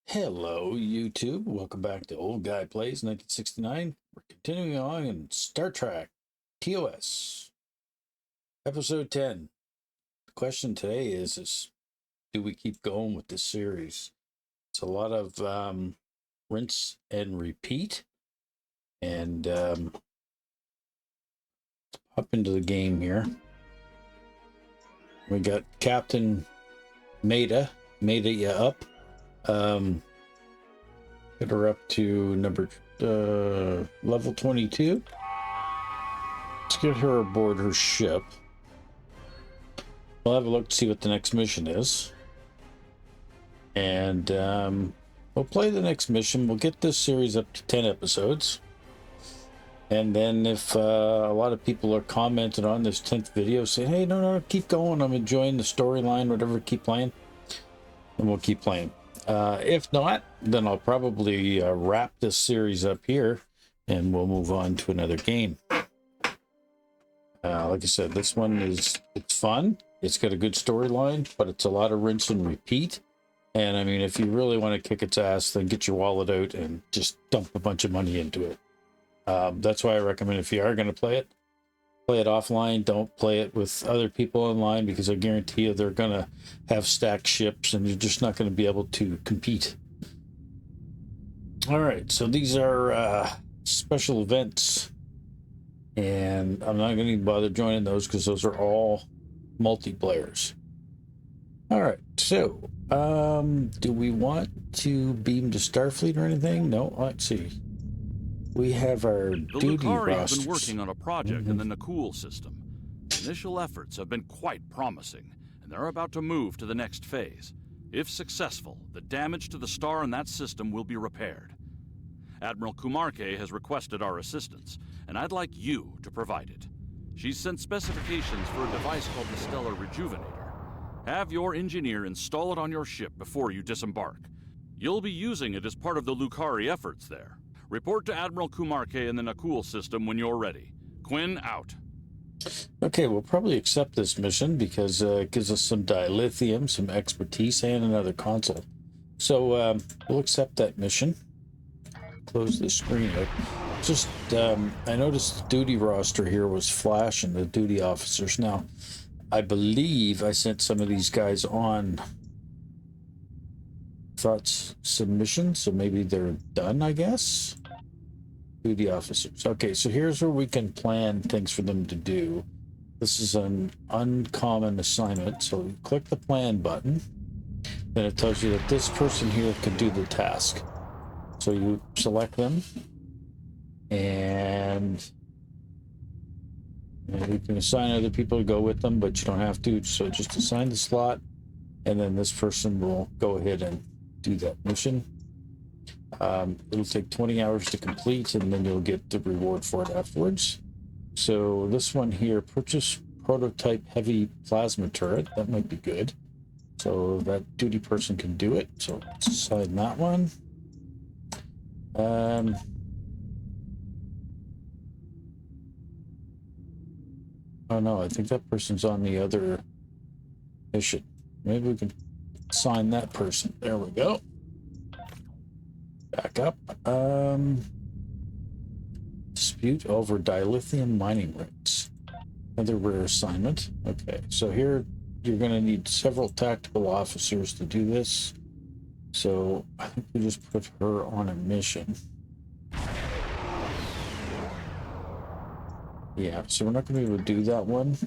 Hello, YouTube. Welcome back to Old Guy Plays 1969. We're continuing on in Star Trek TOS, Episode 10. The question today is do we keep going with this series? It's a lot of rinse and repeat. And let's hop into the game here. We got Captain Maida you up. Get her up to level 22. Let's get her aboard her ship. We'll have a look to see what the next mission is. And we'll play the next mission. We'll get this series up to 10 episodes. And then if a lot of people are commenting on this 10th video saying, hey, no, keep going. I'm enjoying the storyline, whatever, keep playing. And we'll keep playing. If not, then I'll probably wrap this series up here and we'll move on to another game. Like I said, this one it's fun. It's got a good storyline, but it's a lot of rinse and repeat. And I mean, if you really want to kick its ass, then get your wallet out and just dump a bunch of money into it. That's why I recommend if you are going to play it offline. Don't play it with other people online, because I guarantee you they're going to have stacked ships and you're just not going to be able to compete. All right, so these are special events, and I'm not going to bother joining those because those are all multiplayers. All right, so do we want to beam to Starfleet or anything? No, let's see. We have our duty Lucari have rosters. been working on a project in the Nakul system. Initial efforts have been quite promising, and they're about to move to the next phase. If successful, the damage to the star and that system will be repaired. Admiral Kumarke has requested our assistance, and I'd like you to provide it. She's sent specifications for a device called the Stellar Rejuvenator. Have your engineer install it on your ship before you disembark. You'll be using it as part of the Lucari efforts there. Report to Admiral Kumarke in the Nakul system when you're ready. Quinn out. Okay, we'll probably accept this mission because it gives us some dilithium, some expertise, and another console. So we'll accept that mission. Close the screen out. Just, I noticed the duty roster here was flashing, the duty officers. Now, I believe I sent some of these guys on thoughts submission, so maybe they're done, I guess. Duty officers. Okay, so here's where we can plan things for them to do. This is an uncommon assignment, so you click the plan button, then it tells you that this person here can do the task. So you select them, and you can assign other people to go with them, but you don't have to, so just assign the slot, and then this person will go ahead and do that mission. It'll take 20 hours to complete, and then you'll get the reward for it afterwards. So this one here, purchase prototype heavy plasma turret. That might be good. So that duty person can do it. So let's assign that one. Oh no, I think that person's on the other mission. Maybe we can assign that person. There we go. Back up. Dispute over dilithium mining rights. Another rare assignment. Okay, so here you're going to need several tactical officers to do this. So I think we just put her on a mission. Yeah, so we're not going to be able to do that one.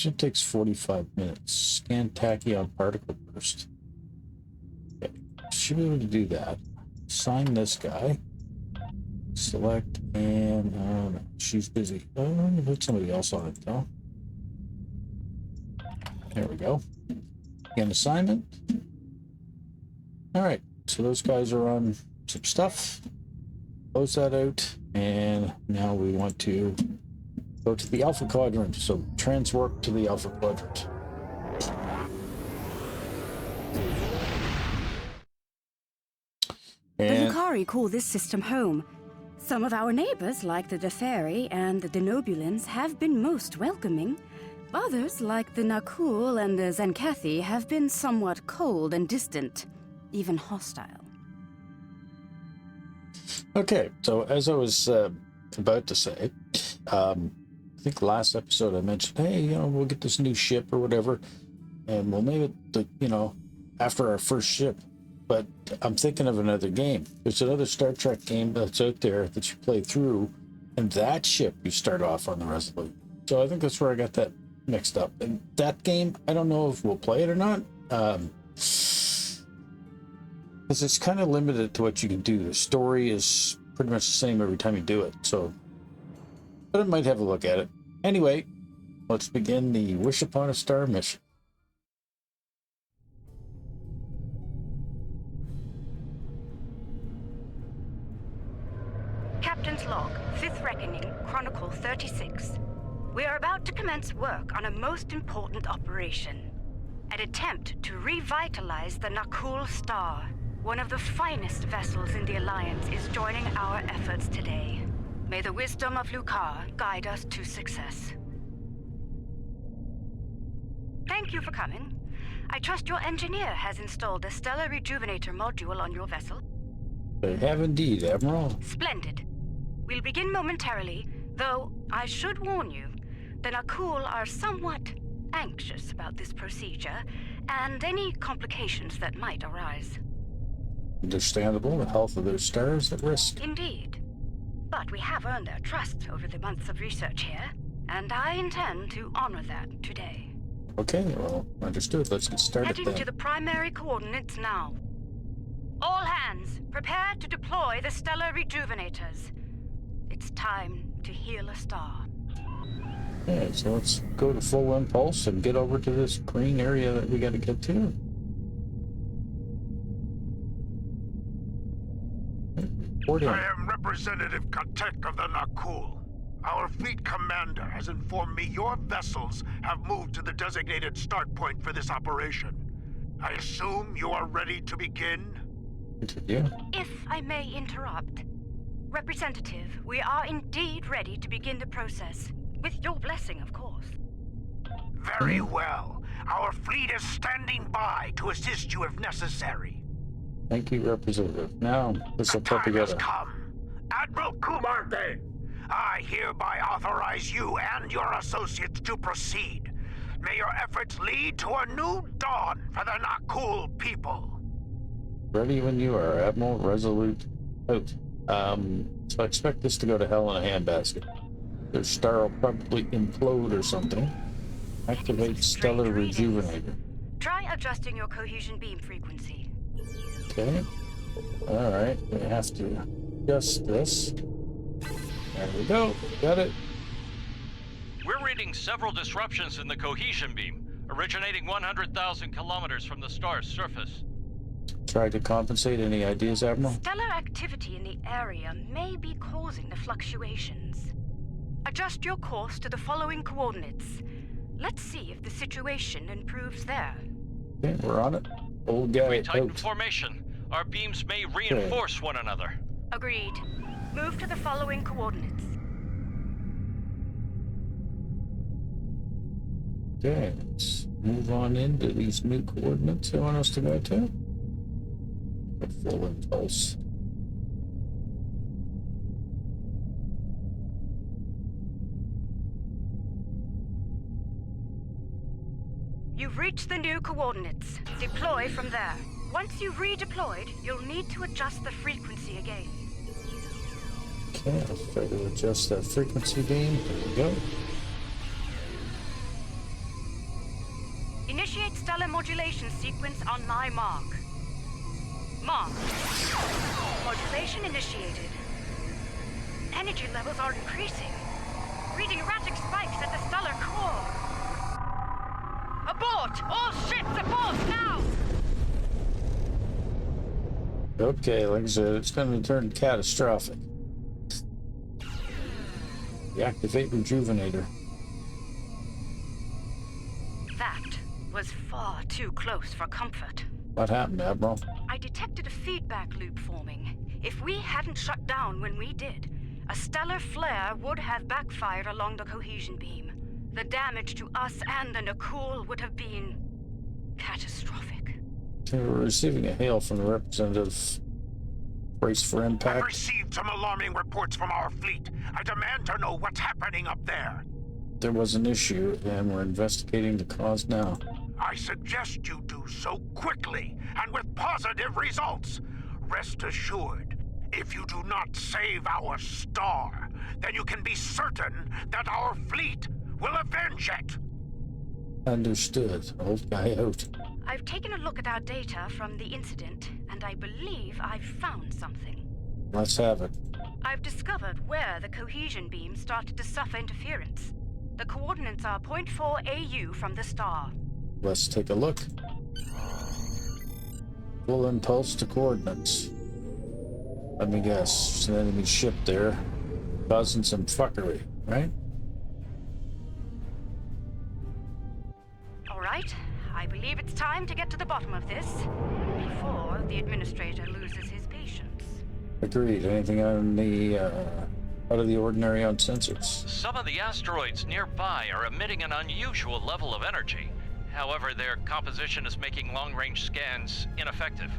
It takes 45 minutes. Scan tachyon particle burst. Okay, should be able to do that. Sign this guy. Select, and no, she's busy. I'm gonna put somebody else on it though. There we go. Again, assignment. All right, so those guys are on some stuff. Close that out, and now we want to go to the Alpha Quadrant. So transwarp to the Alpha Quadrant. The Lucari call this system home. Some of our neighbors, like the Deferi and the Denobulans, have been most welcoming. Others, like the Nakul and the Zenkathi, have been somewhat cold and distant, even hostile. Okay, so as I was about to say, I think last episode I mentioned, hey, we'll get this new ship or whatever, and we'll name it, after our first ship. But I'm thinking of another game. There's another Star Trek game that's out there that you play through, and that ship you start off on the Resolute. So I think that's where I got that mixed up. And that game, I don't know if we'll play it or not. Because it's kind of limited to what you can do. The story is pretty much the same every time you do it. So, but I might have a look at it. Anyway, let's begin the Wish Upon a Star mission. Captain's log, 5th Reckoning, Chronicle 36. We are about to commence work on a most important operation. An attempt to revitalize the Nakul Star. One of the finest vessels in the Alliance is joining our efforts today. May the wisdom of Lukar guide us to success. Thank you for coming. I trust your engineer has installed a stellar rejuvenator module on your vessel. I have indeed, Admiral. Splendid. We'll begin momentarily, though I should warn you, the Nakul are somewhat anxious about this procedure and any complications that might arise. Understandable, the health of their stars at risk. Indeed. But we have earned their trust over the months of research here, and I intend to honor that today. Okay, well, understood. Let's get started Heading then. to the primary coordinates now. All hands, prepare to deploy the stellar rejuvenators. It's time to heal a star. Okay, so let's go to full impulse and get over to this green area that we got to get to. Reporting. I am Representative Katek of the Nakul. Our fleet commander has informed me your vessels have moved to the designated start point for this operation. I assume you are ready to begin? Yeah. If I may interrupt, Representative, we are indeed ready to begin the process. With your blessing, of course. Very well. Our fleet is standing by to assist you if necessary. Thank you, Representative. Now, this will The put time has together. come. Admiral Kumarte, I hereby authorize you and your associates to proceed. May your efforts lead to a new dawn for the Nakul people. Ready when you are, Admiral. Resolute out. So I expect this to go to hell in a handbasket. Their star will probably implode or something. Activate stellar rejuvenator. Try adjusting your cohesion beam frequency. Okay. Alright, we have to adjust this. There we go. Got it. We're reading several disruptions in the cohesion beam, originating 100,000 kilometers from the star's surface. Try to compensate. Any ideas, Admiral? Stellar activity in the area may be causing the fluctuations. Adjust your course to the following coordinates. Let's see if the situation improves there. Okay, we're on it. Old guy We tighten out. formation. Our beams may reinforce one another. Agreed. Move to the following coordinates. Okay, let's move on into these new coordinates they want us to go to. A full impulse. You've reached the new coordinates. Deploy from there. Once you've redeployed, you'll need to adjust the frequency again. Okay, let's try to adjust that frequency beam. There we go. Initiate stellar modulation sequence on my mark. Mark. Modulation initiated. Energy levels are increasing. Reading erratic spikes at the stellar core. Abort! All ships abort now! Okay, like I said, it's going to turn catastrophic. Deactivate rejuvenator. That was far too close for comfort. What happened, Admiral? I detected a feedback loop forming. If we hadn't shut down when we did, a stellar flare would have backfired along the cohesion beam. the damage to us and the Nakul would have been catastrophic. We're receiving a hail from the representative. Brace for I've impact. received some alarming reports from our fleet. I demand to know what's happening up there. There was an issue, and we're investigating the cause now. I suggest you do so quickly and with positive results. Rest assured, if you do not save our star, then you can be certain that our fleet will avenge it. Understood. Old guy out. I've taken a look at our data from the incident, and I believe I've found something. Let's have it. I've discovered where the cohesion beam started to suffer interference. The coordinates are 0.4 AU from the star. Let's take a look. Full impulse to coordinates. Let me guess. It's an enemy ship there. Causing some fuckery, right? All right, I believe it's time to get to the bottom of this before the administrator loses his patience. Agreed. Anything on the out of the ordinary on sensors? Some of the asteroids nearby are emitting an unusual level of energy. However, their composition is making long-range scans ineffective.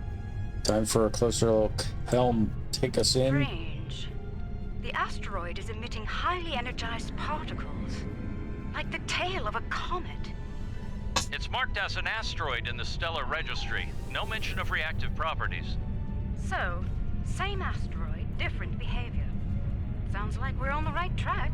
Time for a closer look. Helm, take us in. Strange. The asteroid is emitting highly energized particles, like the tail of a comet. It's marked as an asteroid in the stellar registry. No mention of reactive properties. So, same asteroid, different behavior. Sounds like we're on the right track.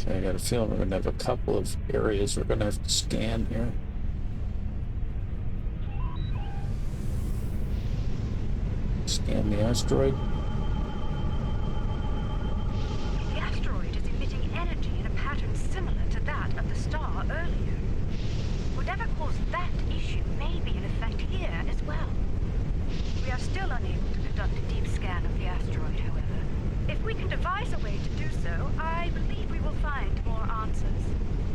Okay, I got a feeling we're going to have a couple of areas we're going to have to scan here. Scan the asteroid. The asteroid is emitting energy in a pattern similar to that of the star earlier. Whatever caused that issue may be in effect here as well. We are still unable to conduct a deep scan of the asteroid, however. If we can devise a way to do so, I believe we will find more answers.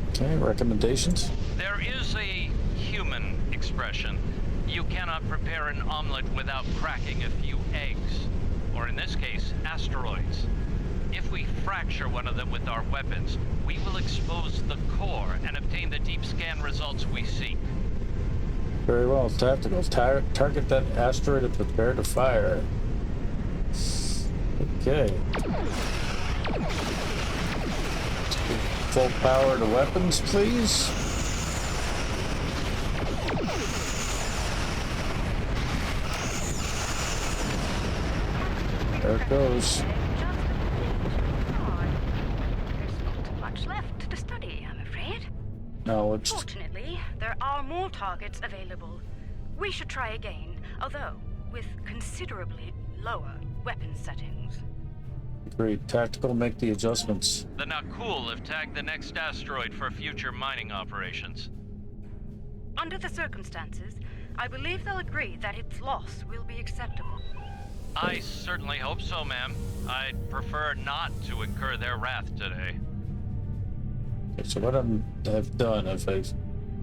Okay, recommendations? There is a human expression. You cannot prepare an omelet without cracking a few eggs. Or in this case, asteroids. If we fracture one of them with our weapons, we will expose the core and obtain the deep scan results we seek. Very well. Tactical. Target that asteroid and prepare to fire. Okay. Full power to weapons, please. There it goes. There's not much left to study, I'm afraid. No, it's Fortunately, there are more targets available. We should try again, although with considerably lower weapon settings. agreed. Tactical, make the adjustments. The Nakul have tagged the next asteroid for future mining operations. Under the circumstances, I believe they'll agree that its loss will be acceptable. I certainly hope so, ma'am. I'd prefer not to incur their wrath today. Okay, so what I've done is I've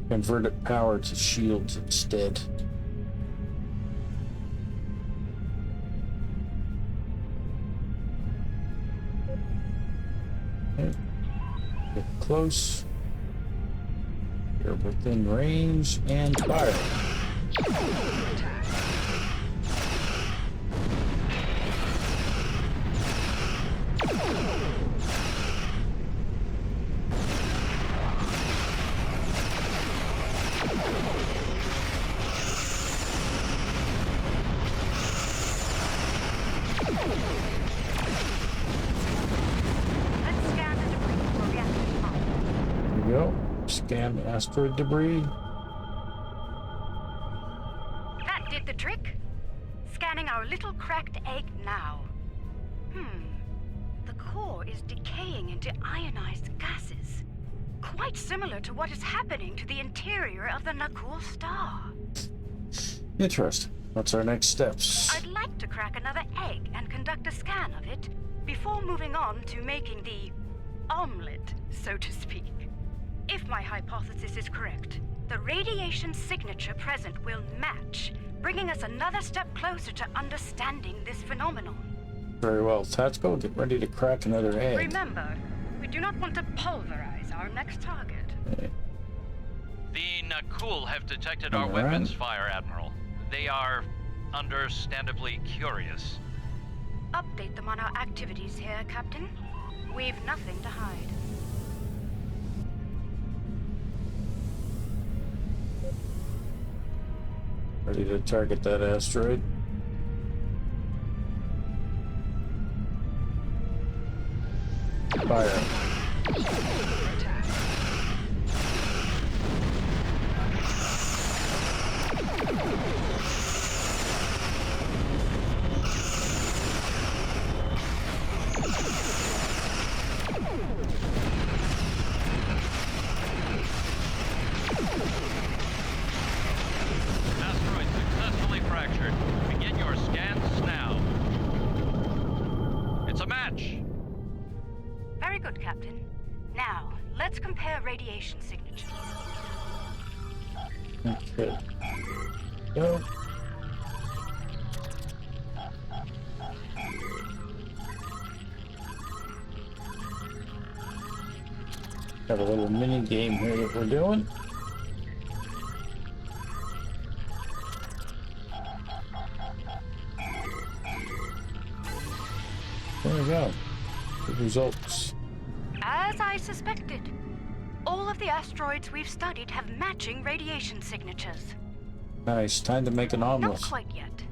converted power to shields instead. Okay. Get close. You're within range and fire. Let's scan the debris for reactive parts. Here we go. Scan the asteroid debris. That did the trick. Scanning our little cracked egg now. The core is decaying into ionized gases. Quite similar to what is happening to the interior of the Nakul star. Interesting. What's our next steps? I'd like to crack another egg and conduct a scan of it before moving on to making the omelet, so to speak. If my hypothesis is correct, The radiation signature present will match, bringing us another step closer to understanding this phenomenon. Very well. Tatsuko, get ready to crack another egg. Remember, we do not want to pulverize our next target. The Nakul have detected our Alright. weapons fire, Admiral. They are understandably curious. Update them on our activities here, Captain. We've nothing to hide. Ready to target that asteroid. Fire. Asteroid successfully fractured. Begin your scans now. It's a match. Very good, Captain. Now, let's compare radiation signatures. Okay. Go. Have a little mini game here that we're doing. There we go. Good results. As I suspected, all of the asteroids we've studied have matching radiation signatures. Nice. Time to make an Not omelet. quite yet.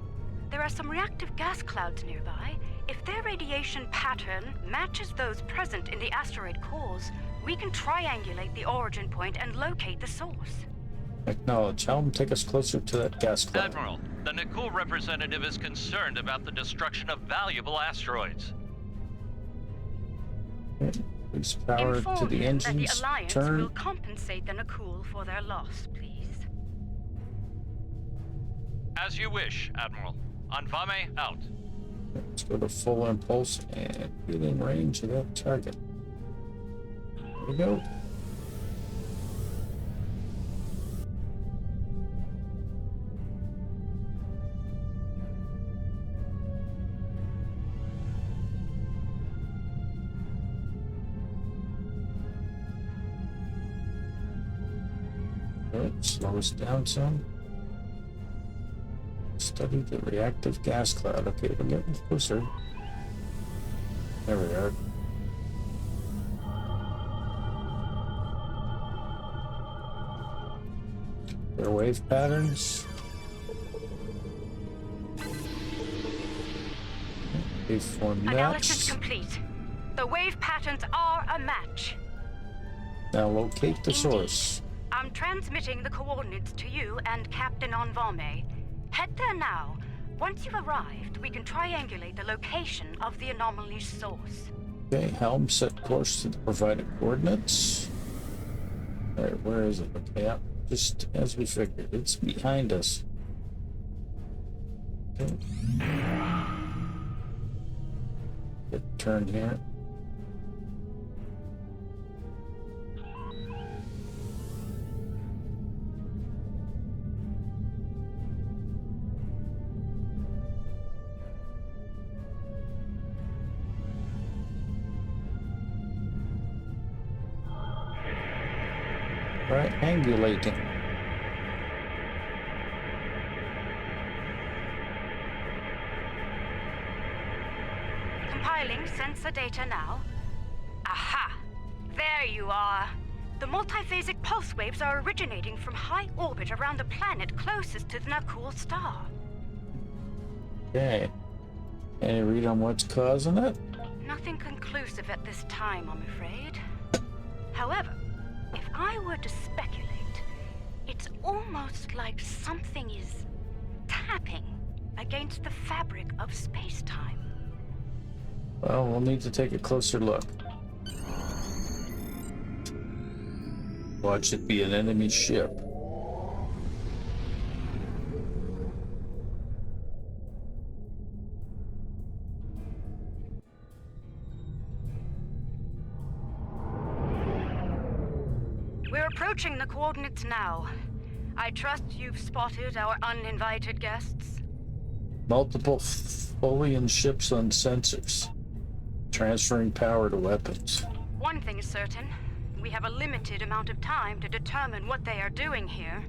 There are some reactive gas clouds nearby. If their radiation pattern matches those present in the asteroid cores, we can triangulate the origin point and locate the source. Acknowledge. Helm, take us closer to that gas cloud. Admiral, the Nakul representative is concerned about the destruction of valuable asteroids. Okay. Please power to Inform the him that engines. the Alliance Turn. will compensate the Nakul for their loss, please. As you wish, Admiral. Anfame out. Let's go to full impulse and get in range of that target. There we go. Alright, slow us down some. Study the reactive gas cloud. Okay, we're getting closer. There we are. Their wave patterns. Waveform Analysis match. complete. The wave patterns are a match. Now locate the Indeed. source. I'm transmitting the coordinates to you and Captain Onvame. Head there now. Once you've arrived, we can triangulate the location of the anomaly's source. Okay, helm set course to the provided coordinates. Alright, where is it? Okay, yeah, just as we figured. It's behind us. Okay. Get turn here. Right, angulating. Compiling sensor data now. Aha! There you are. The multiphasic pulse waves are originating from high orbit around the planet closest to the Nakul star. Okay. Any read on what's causing it? Nothing conclusive at this time, I'm afraid. However, if I were to speculate, it's almost like something is tapping against the fabric of space-time. Well, we'll need to take a closer look. Watch it be an enemy ship. We're approaching the coordinates now. I trust you've spotted our uninvited guests. Multiple Tholian ships on sensors, transferring power to weapons. One thing is certain. We have a limited amount of time to determine what they are doing here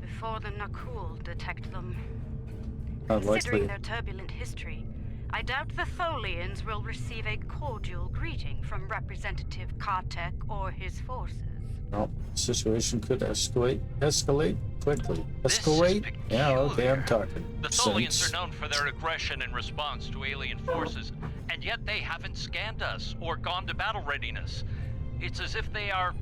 before the Nakul detect them. Considering their turbulent history, I doubt the Tholians will receive a cordial greeting from Representative Kartek or his forces. Well, the situation could escalate quickly. This is Escalate? Yeah, okay, I'm peculiar. talking The Tholians sense. are known for their aggression in response to alien forces, and yet they haven't scanned us or gone to battle readiness. It's as if they are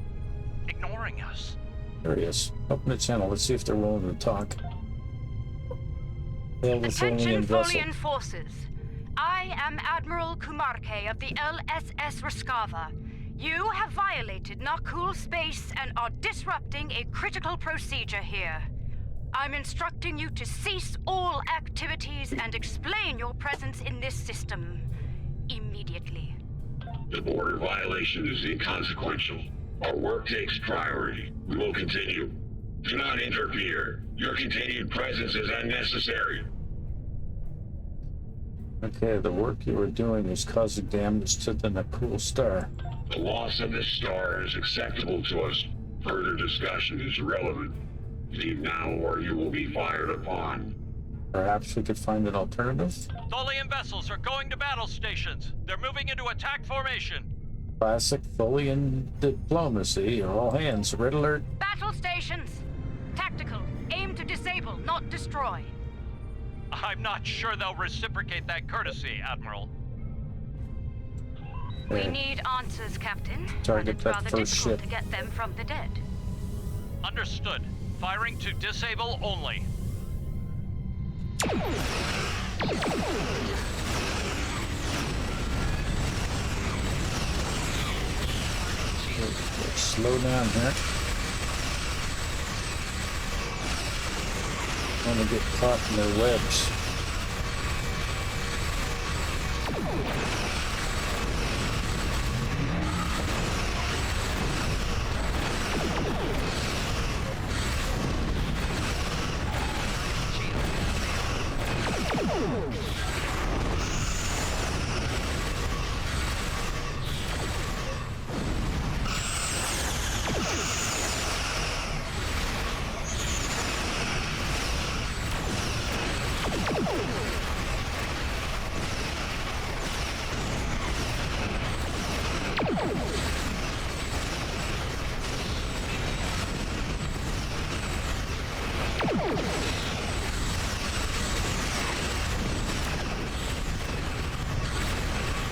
ignoring us. There he is. Open the channel. Let's see if they're willing to talk. Hail the Attention, Tholian vessel. Tholian forces. I am Admiral Kumarke of the LSS Raskava. You have violated Nakul space and are disrupting a critical procedure here. I'm instructing you to cease all activities and explain your presence in this system immediately. The border violation is inconsequential. Our work takes priority. We will continue. Do not interfere. Your continued presence is unnecessary. Okay, the work you are doing is causing damage to the Nakul star. The loss of this star is acceptable to us. Further discussion is irrelevant. Leave now or you will be fired upon. Perhaps we could find an alternative? Tholian vessels are going to battle stations. They're moving into attack formation. Classic Tholian diplomacy. All hands, red alert. Battle stations. Tactical. Aim to disable, not destroy. I'm not sure they'll reciprocate that courtesy, Admiral. We Okay. need answers, Captain. Target and it's that rather first difficult ship. to get them from the dead. Understood. Firing to disable only. Let's slow down here. I want to get caught in their webs.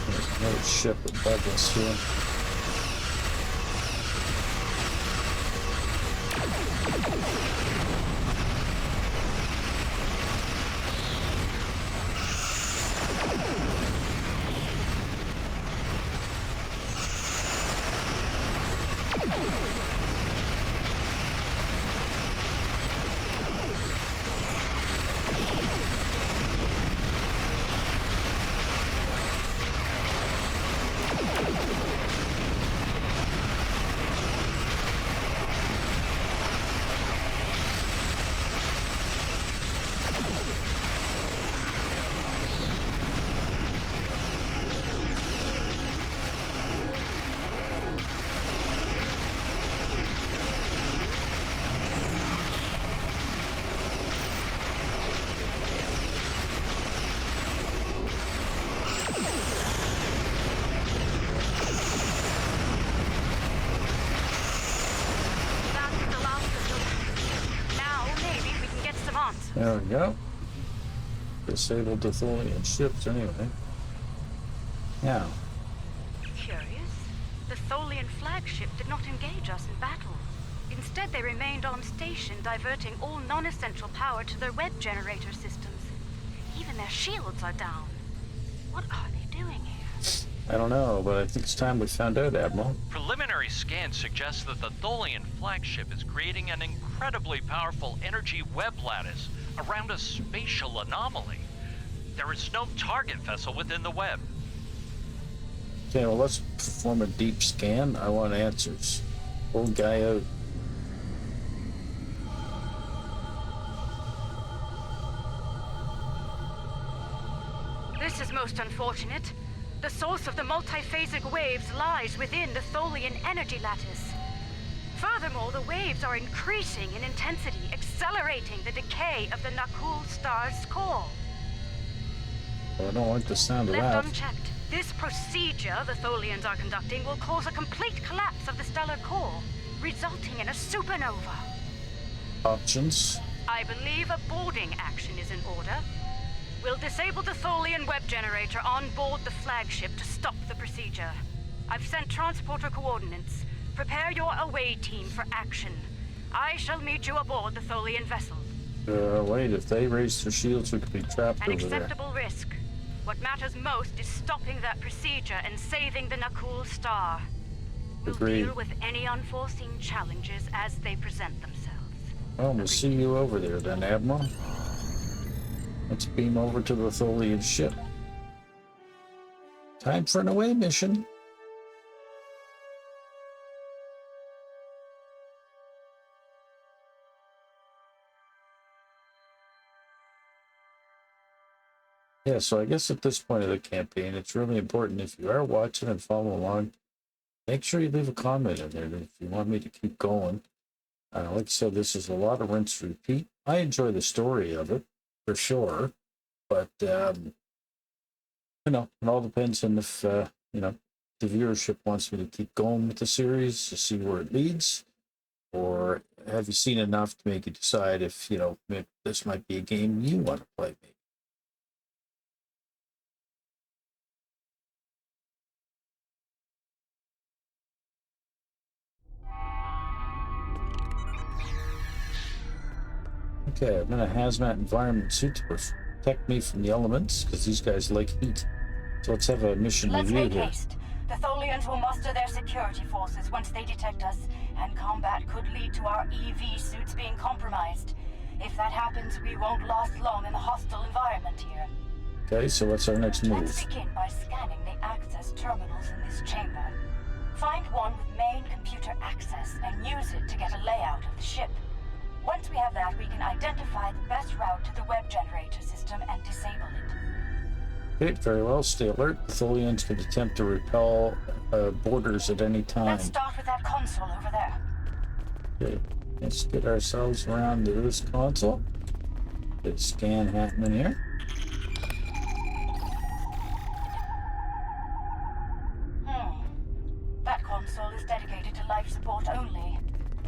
There's another ship above us here. That's the last of them. Now, maybe we can get some answers. There we go. Disabled the Tholian ships anyway. Now, Curious. The Tholian flagship did not engage us in battle. Instead, they remained on station, diverting all non-essential power to their web generator systems. Even their shields are down. What are they doing here? I don't know, but I think it's time we found out, Admiral. Preliminary scans suggest that the Tholian flagship is creating an incredibly powerful energy web lattice around a spatial anomaly. There is no target vessel within the web. Okay, well, let's perform a deep scan. I want answers. Old guy out. This is most unfortunate. The source of the multiphasic waves lies within the Tholian energy lattice. Furthermore, the waves are increasing in intensity, accelerating the decay of the Nakul star's core. Well, I don't like the sound of Left that. unchecked, this procedure the Tholians are conducting will cause a complete collapse of the stellar core, resulting in a supernova. Options. I believe a boarding action is in order. We'll disable the Tholian web generator on board the flagship to stop the procedure. I've sent transporter coordinates. Prepare your away team for action. I shall meet you aboard the Tholian vessel. Wait, if they raise their shields, we could be trapped An over there. acceptable risk. What matters most is stopping that procedure and saving the Nakul star. We'll Agreed. deal with any unforeseen challenges as they present themselves. Well, we'll see you over there then, Admiral. Let's beam over to the Tholian ship. Time for an away mission. Yeah, so I guess at this point of the campaign, it's really important if you are watching and following along, make sure you leave a comment in there if you want me to keep going. Like I said, this is a lot of rinse repeat. I enjoy the story of it, for sure. But, it all depends on if, the viewership wants me to keep going with the series to see where it leads. Or have you seen enough to make you decide if, maybe this might be a game you want to play, maybe. Okay, I'm in a hazmat environment suit to protect me from the elements, because these guys like heat. So let's have a mission Let's review make here. haste. The Tholians will muster their security forces once they detect us, and combat could lead to our EV suits being compromised. If that happens, we won't last long in the hostile environment here. Okay, so what's our next move? Let's begin by scanning the access terminals in this chamber. Find one with main computer access and use it to get a layout of the ship. Once we have that, we can identify the best route to the web generator system and disable it. Okay, very well. Stay alert. The Tholians could attempt to repel borders at any time. Let's start with that console over there. Okay, let's get ourselves around to this console. Get a scan happening here. That console is dedicated to life support only.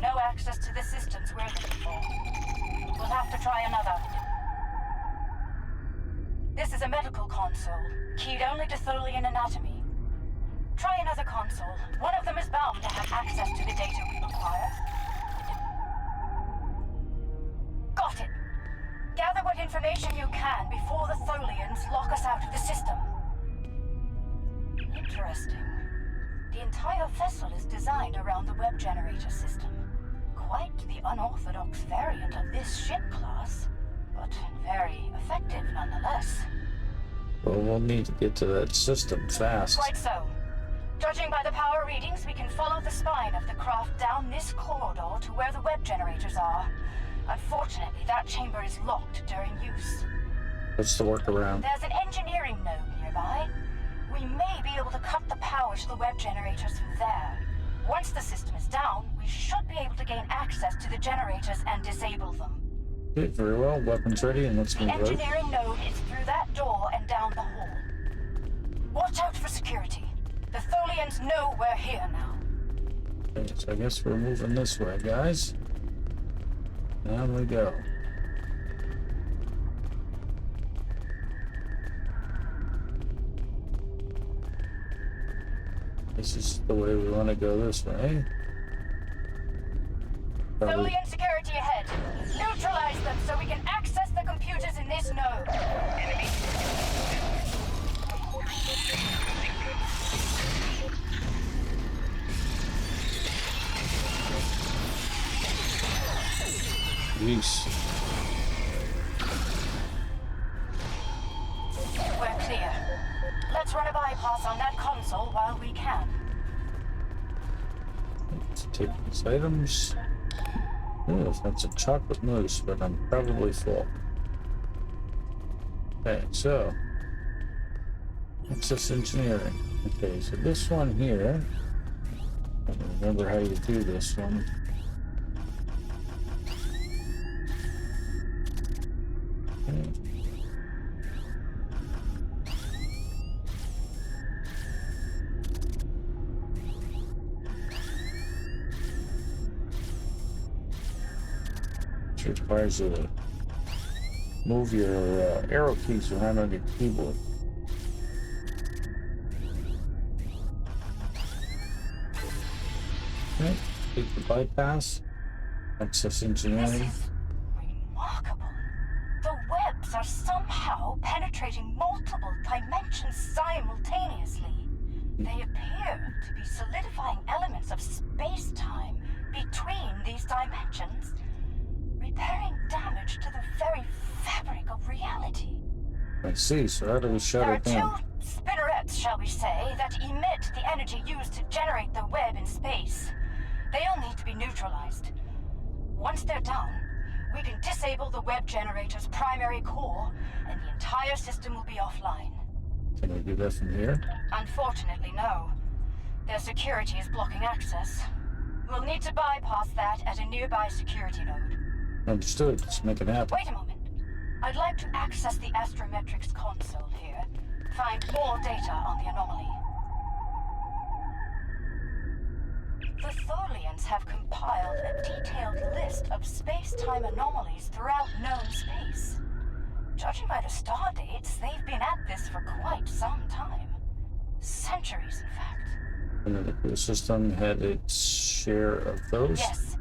No access to the systems we're looking for. We'll have to try another. This is a medical console, keyed only to Tholian anatomy. Try another console. One of them is bound to have access to the data we require. Got it. Gather what information you can before the Tholians lock us out of the system. Interesting. The entire vessel is designed around the web generator system. Quite the unorthodox variant of this ship class, but very effective nonetheless. Well, we'll need to get to that system fast. Quite so. Judging by the power readings, we can follow the spine of the craft down this corridor to where the web generators are. Unfortunately, that chamber is locked during use. What's the workaround? There's an engineering node nearby. We may be able to cut the power to the web generators from there. Once the system is down, we should be able to gain access to the generators and disable them. Okay, very well. Weapons ready, and let's The move out. engineering node is through that door and down the hall. Watch out for security. The Tholians know we're here now. Okay, so I guess we're moving this way, guys. Down we go. This is the way we want to go this way. Probably. Tholian security ahead. Neutralize them so we can access the computers in this node. Enemy. Jeez. We're clear. Let's run a bypass on that console while we can. Let's take these items. Oh, that's a chocolate mousse, but I'm probably full. Okay, so Access engineering. Okay, so this one here. I don't remember how you do this one. Okay. It requires you to move your arrow keys around on your keyboard. Okay, take the bypass. Access engineering. This is remarkable. The webs are somehow penetrating multiple dimensions simultaneously. They appear to be solidifying elements of space-time between these dimensions, repairing damage to the very fabric of reality. I see, so how do we shut There are it down? two spinnerets, shall we say, that emit the energy used to generate the web in space. They'll need to be neutralized. Once they're down, we can disable the web generator's primary core, and the entire system will be offline. Can we do that from here? Unfortunately, no. Their security is blocking access. We'll need to bypass that at a nearby security node. Understood. Let's make it happen. Wait a moment. I'd like to access the astrometrics console here. Find more data on the anomaly. The Tholians have compiled a detailed list of space-time anomalies throughout known space. Judging by the star dates, they've been at this for quite some time. Centuries, in fact. And the system had its share of those? Yes.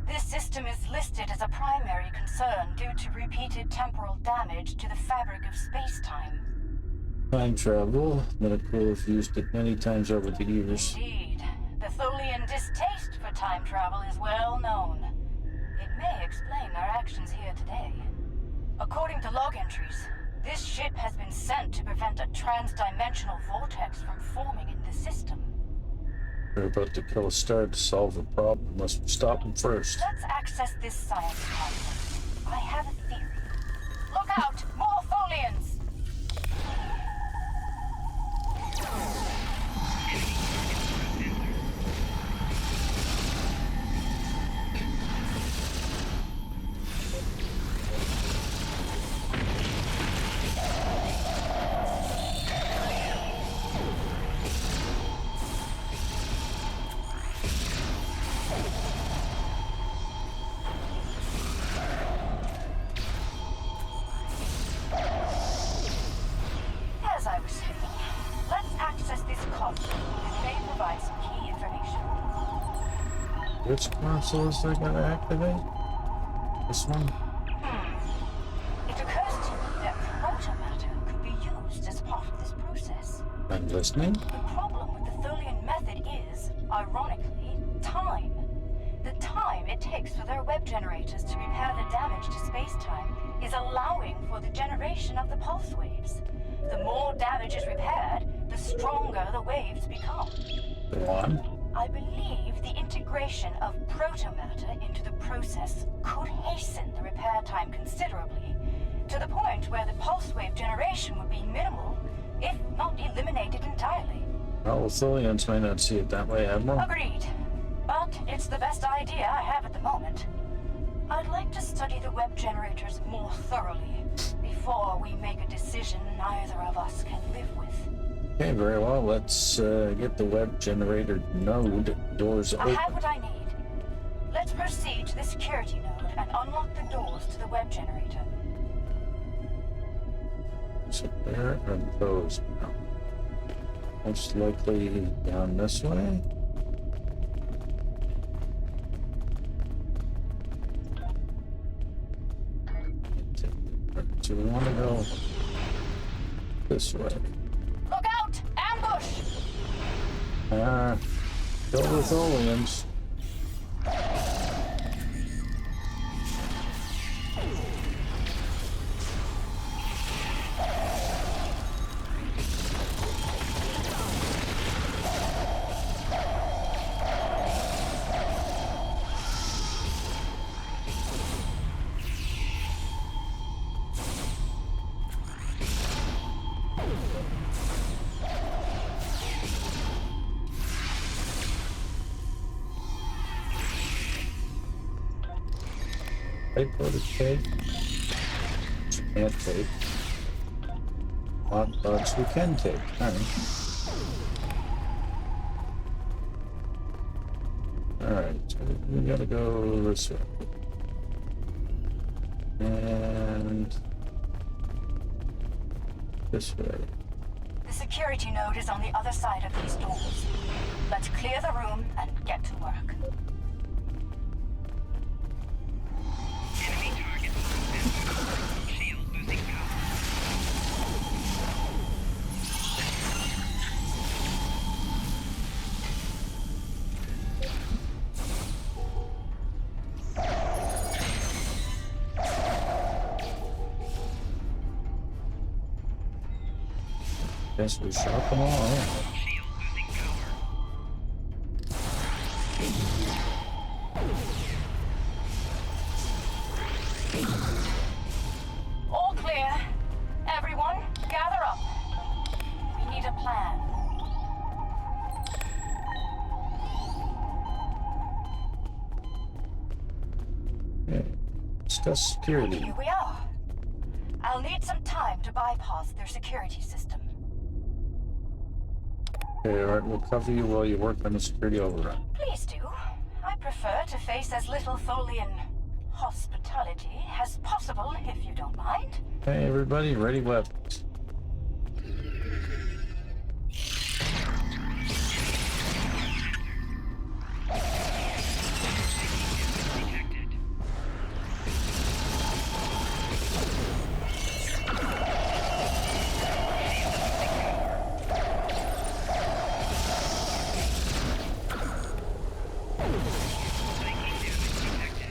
This system is listed as a primary concern due to repeated temporal damage to the fabric of space-time. Time travel. Medical have used it many times over the years. Indeed. The Tholian distaste for time travel is well known. It may explain their actions here today. According to log entries, this ship has been sent to prevent a trans-dimensional vortex from forming in the system. They're about to kill a star to solve a problem. Must stop them first. Let's access this science concept. I have a theory. Look out! More Tholians! As I was saying, let's access this console. It may provide some key information. Which console is I gotta activate? This one? It occurs to me that protomatter could be used as part of this process. I'm listening. The problem with the Tholian method is, ironically, time. The time it takes for their web generators to repair the damage to space-time is allowing for the generation of the pulse waves. The more damage is repaired, the stronger the waves become. Go on. I believe the integration of protomatter into the process could hasten the repair time considerably, to the point where the pulse wave generation would be minimal, if not eliminated entirely. Well, the Tholians may not see it that way, Admiral. Agreed. But it's the best idea I have at the moment. I'd like to study the web generators more thoroughly before we make a decision neither of us can live with. Okay, very well. Let's get the web generator node doors I open. have what I need. Let's proceed to the security node and unlock the doors to the web generator. So where are those now? Most likely down this way. So we want to go this way. Look out! Ambush! Kill the Tholians. Hypo to take. Can't take. Hot dogs we can take. Alright. Alright, so we gotta go this way. And this way. The security node is on the other side of these doors. Let's clear the room and get to work. Enemy target. Shield losing power. Guess we shot them all. Shield losing power. All clear. Everyone, gather up. We need a plan. Yeah. Discuss security. Here we are. I'll need some time to bypass their security system. Okay, alright, we'll cover you while you work on the security overrun. Please do. I prefer to face as little Tholian hospitality as possible, if you don't mind. Hey everybody, ready weapons. Detected.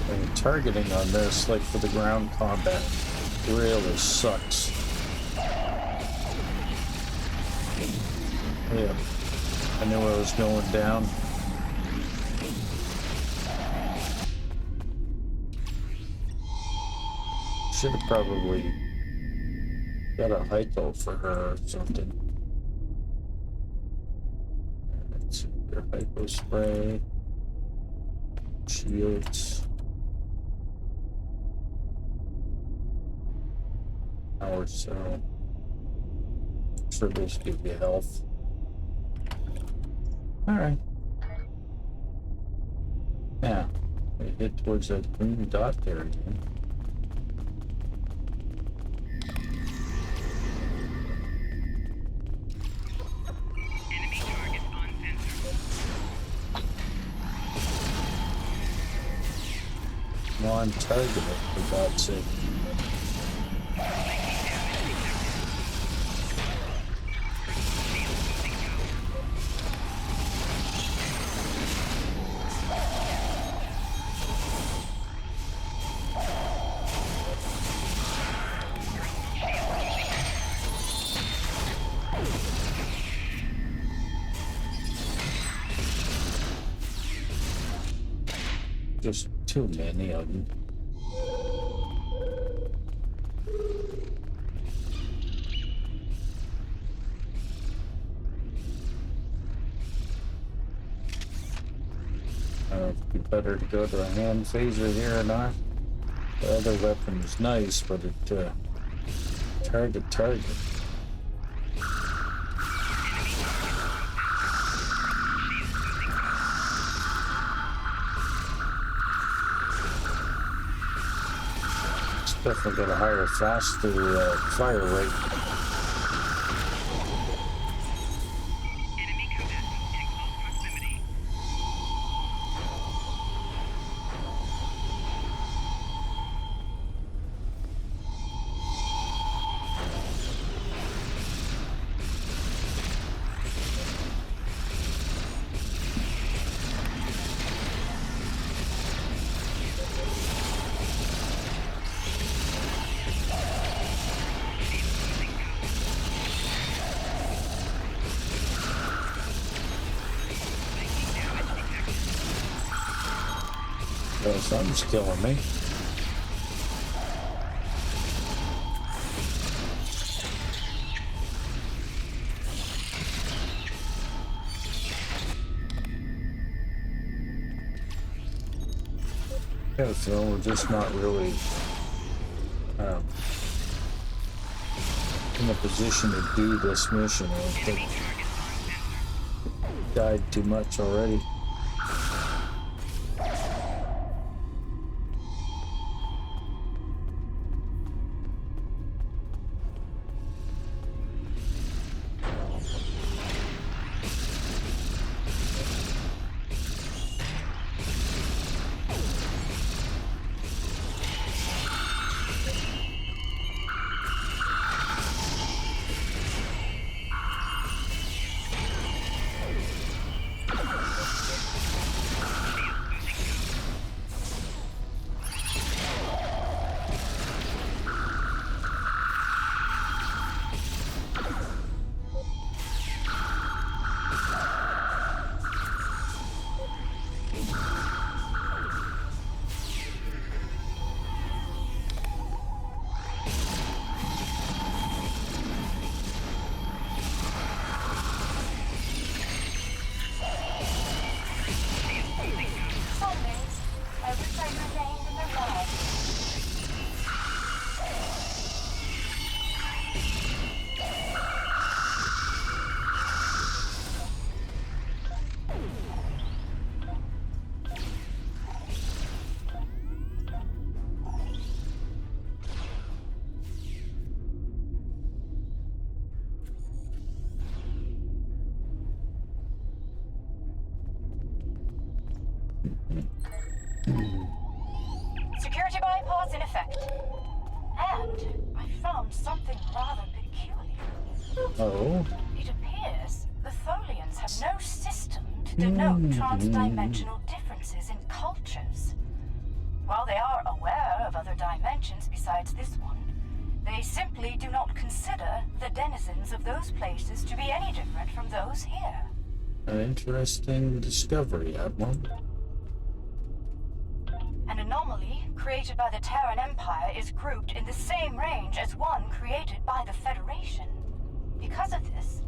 And targeting on this, like for the ground combat, really sucks. Yeah, I knew I was going down. Should have probably got a hypo for her or something. Let's see, your hypo spray, shields. Power cell. Sure, those give you health. Alright. Now, we hit towards that green dot there again. Enemy target on sensor. Non-targeted, for God's sake. Just too many of them. I don't know if it'd be better to go to a hand phaser here or not. The other weapon is nice, but it target. It's definitely got a higher, faster fire rate. Enemy combatants in close proximity. The sun's killing me. Yeah, so we're just not really in a position to do this mission. I think died too much already. Security bypass in effect. And I found something rather peculiar. Oh. It appears the Tholians have no system to denote transdimensional differences in cultures. While they are aware of other dimensions besides this one, they simply do not consider the denizens of those places to be any different from those here. An interesting discovery, Admiral. An anomaly created by the Terran Empire is grouped in the same range as one created by the Federation. Because of this,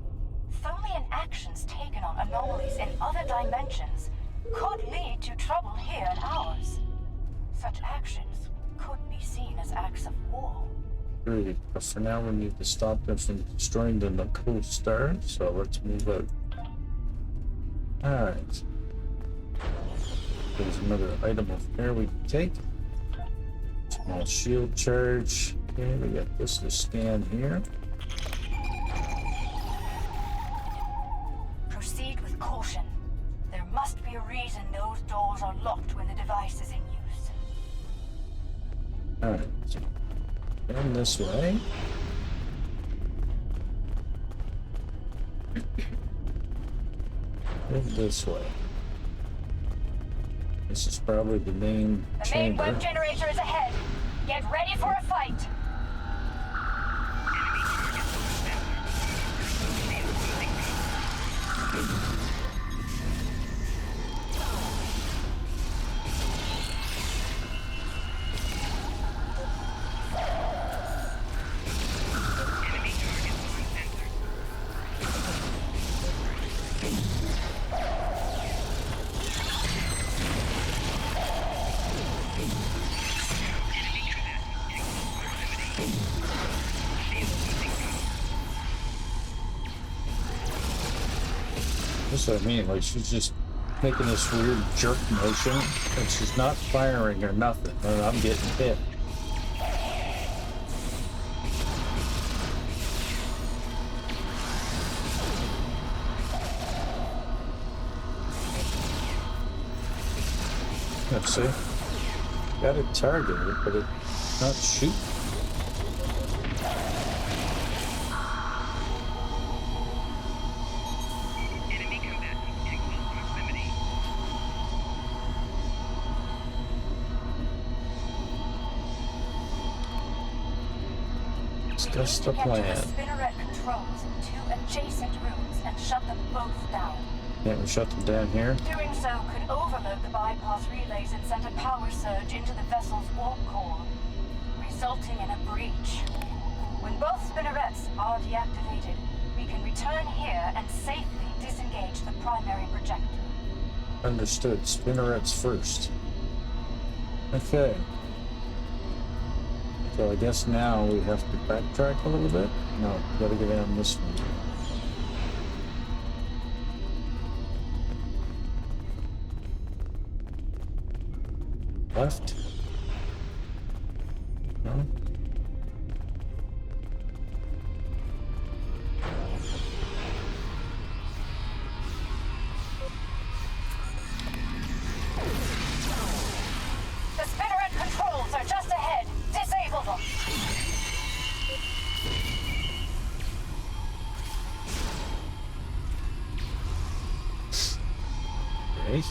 Tholian actions taken on anomalies in other dimensions could lead to trouble here in ours. Such actions could be seen as acts of war. Great, but for now we need to stop them from destroying the Nakul Star, so let's move out. Alright. There's another item over here we can take. Small shield charge. Okay, we got this to scan here. Proceed with caution. There must be a reason those doors are locked when the device is in use. Alright, so turn this way. Move this way. This is probably the main The main chamber. web generator is ahead. Get ready for a fight. That's what I mean, like she's just making this weird jerk motion and she's not firing or nothing, and I'm getting hit. Let's see. Got it targeted, but it's not shooting. Discuss the Get to the plan. spinneret controls in 2 adjacent rooms and shut them both down. Can't we shut them down here? Doing so could overload the bypass relays and send a power surge into the vessel's warp core, resulting in a breach. When both spinnerets are deactivated, we can return here and safely disengage the primary projector. Understood. Spinnerets first. Okay. So I guess now we have to backtrack a little bit. No, we gotta go down this one. Left. No. The spinneret controls are just ahead. Disable them. Okay.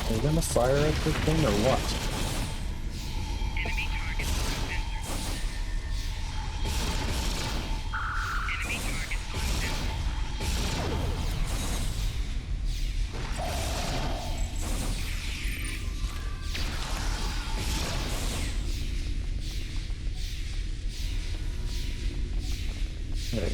Are you gonna fire at the thing or what? Okay.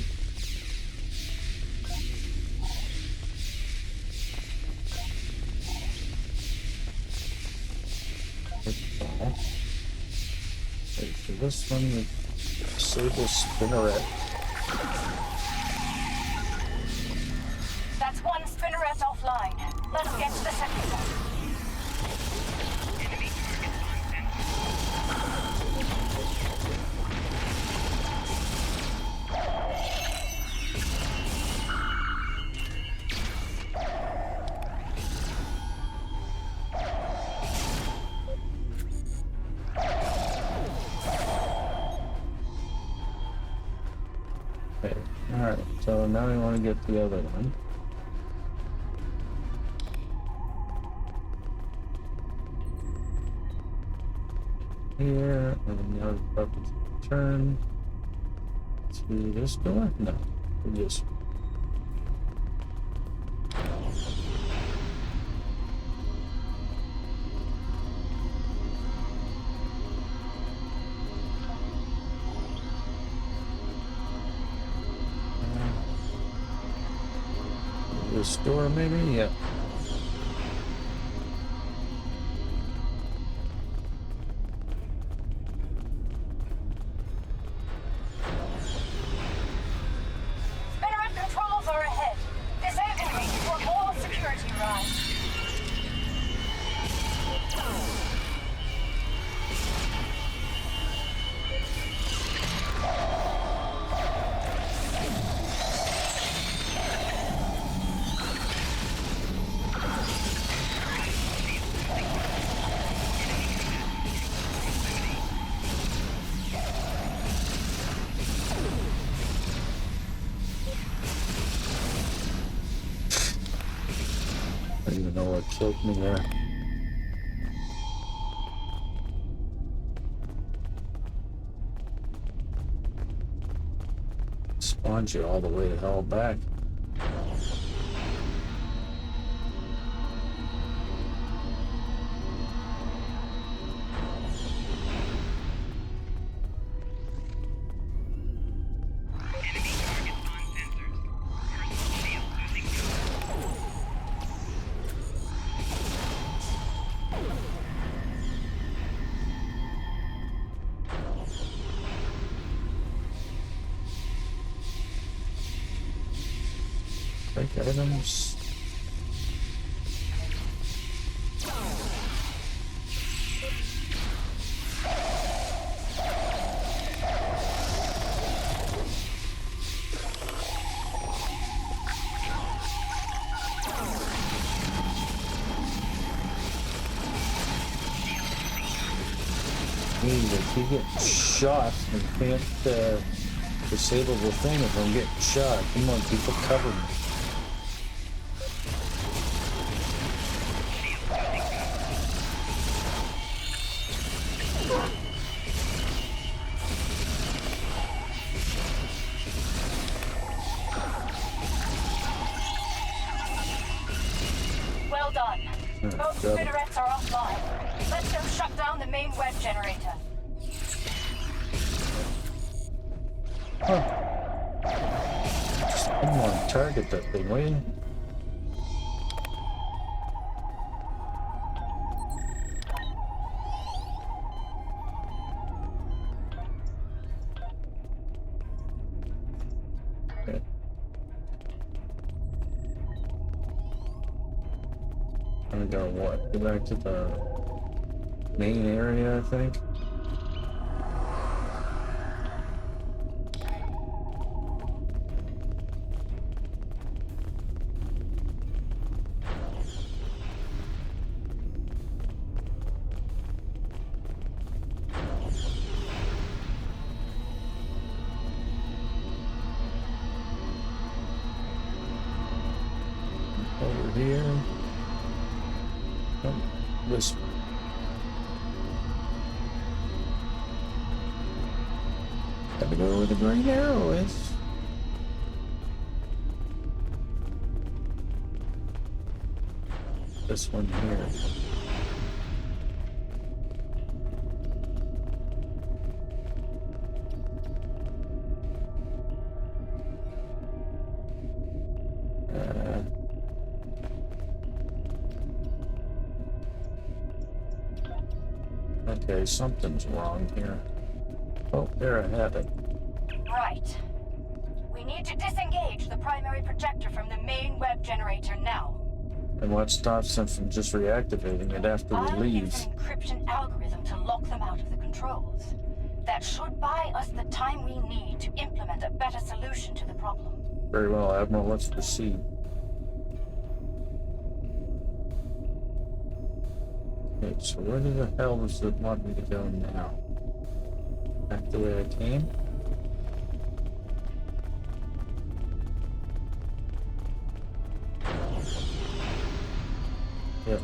Okay, so this one is disable spinneret. That's one spinneret offline. Let's get to the second one. Okay. Alright, so now we want to get the other one. Here, and now the buttons turn to this door? No, just. This door, maybe? Yeah. Spinneret controls are ahead. Disable me for more security rise. I don't even know what killed me there. Spawns you all the way to hell back. Take items. If you get shot and can't disable the thing if I'm getting shot, come on, people, cover me. Both got it. spinnerets are offline. Let's go shut down the main web generator. Just one more target that thing, Wayne. Okay. I'm gonna go what? Go back to the main area, I think. Over here. Oh, this. Gotta go where the green arrow is. This one here. Okay, something's wrong here. Oh, there I have it. Right. We need to disengage the primary projector from the main web generator now. And what stops them from just reactivating it after I'll we use leave? an encryption algorithm to lock them out of the controls. That should buy us the time we need to implement a better solution to the problem. Very well, Admiral, let's proceed. Okay, so where the hell does it want me to go now? Back the way I came? Yep.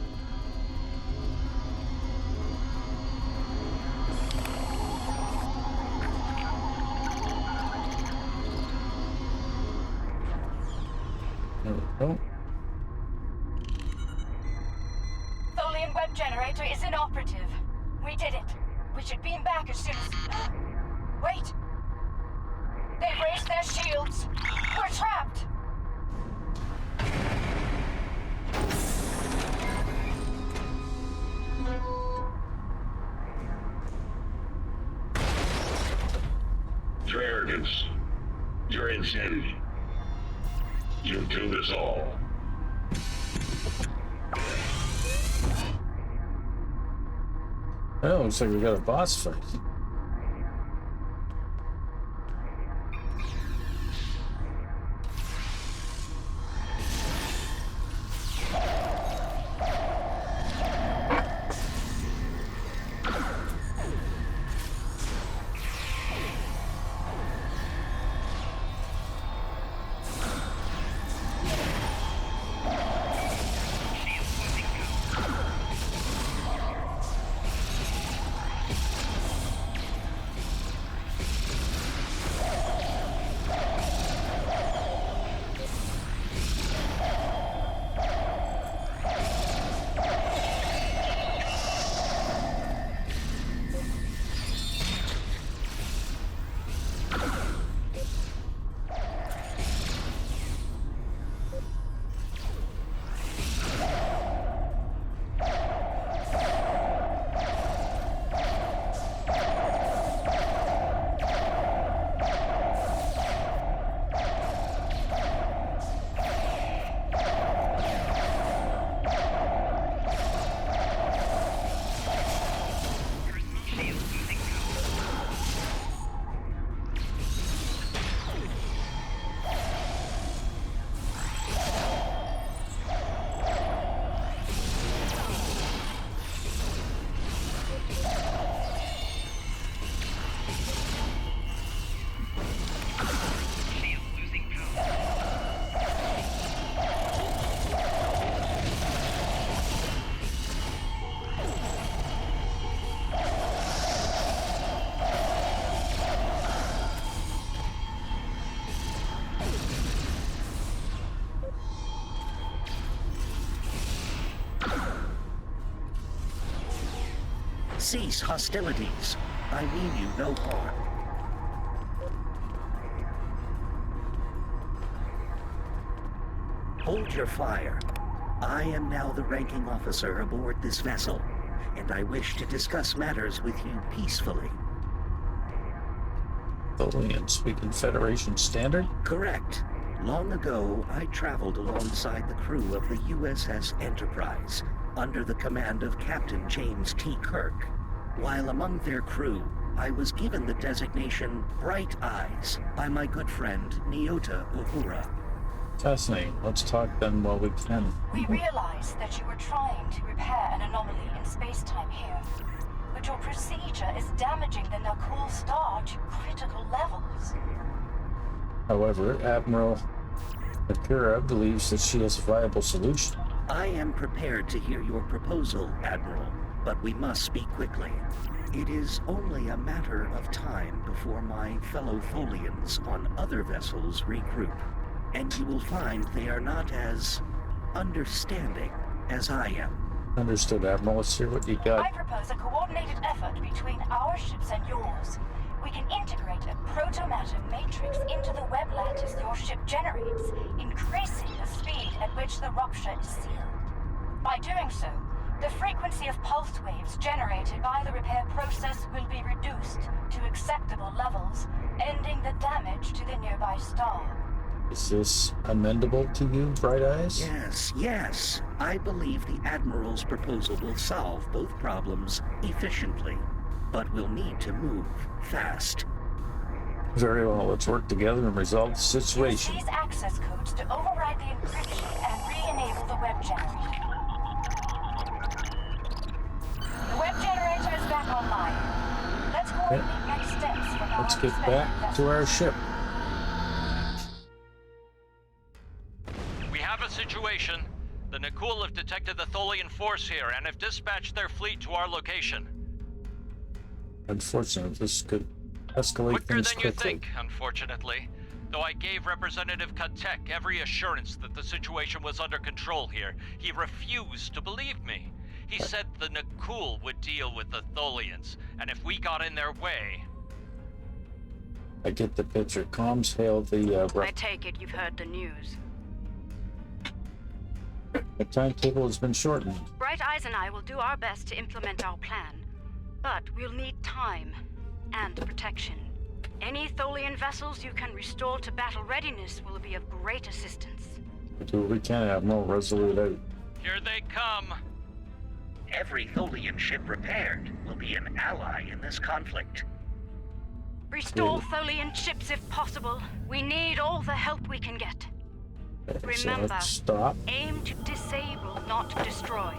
There we go. Tholian web generator is inoperative. We did it. We should beam back as soon as... Wait! They've raised their shields. We're trapped! Your arrogance, your insanity. You've doomed us all. Oh, looks like we got a boss fight. Cease hostilities. I mean you no harm. Hold your fire. I am now the ranking officer aboard this vessel, and I wish to discuss matters with you peacefully. Tholian speaking Federation standard? Correct. Long ago, I traveled alongside the crew of the USS Enterprise, under the command of Captain James T. Kirk. While among their crew, I was given the designation Bright Eyes by my good friend Nyota Uhura. Fascinating. Let's talk then while we can. We realize that you were trying to repair an anomaly in space-time here, but your procedure is damaging the Nakul star to critical levels. However, Admiral Akira believes that she has a viable solution. I am prepared to hear your proposal, Admiral, but we must speak quickly. It is only a matter of time before my fellow Tholians on other vessels regroup, and you will find they are not as understanding as I am. Understood, Admiral. Let's hear what you got. I propose a coordinated effort between our ships and yours. We can integrate a proto-matter matrix into the web lattice your ship generates, increasing the speed at which the rupture is sealed. By doing so, the frequency of pulse waves generated by the repair process will be reduced to acceptable levels, ending the damage to the nearby star. Is this amendable to you, Bright Eyes? Yes. I believe the Admiral's proposal will solve both problems efficiently, but we'll need to move fast. Very well. Let's work together and resolve the Use situation. these access codes to override the encryption and re-enable the web generator. The web generator is back online. Let's coordinate next steps from our Let's get respective back to our vessels. ship. We have a situation. The Nakul have detected the Tholian force here and have dispatched their fleet to our location. Unfortunately, this could escalate Quicker things than you quickly. think, unfortunately. Though I gave Representative Katek every assurance that the situation was under control here, he refused to believe me. He said the Nakul would deal with the Tholians, and if we got in their way... I get the picture. Comms hail the I take it you've heard the news. the timetable has been shortened. Bright Eyes and I will do our best to implement our plan, but we'll need time and protection. Any Tholian vessels you can restore to battle readiness will be of great assistance. We'll do what we can, Admiral. Resolute out. Here they come! Every Tholian ship repaired will be an ally in this conflict. Restore Tholian ships if possible. We need all the help we can get. Okay, so Remember, let's stop. aim to disable, not destroy.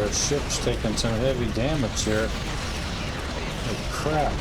our ship's taking some heavy damage here. Oh, crap.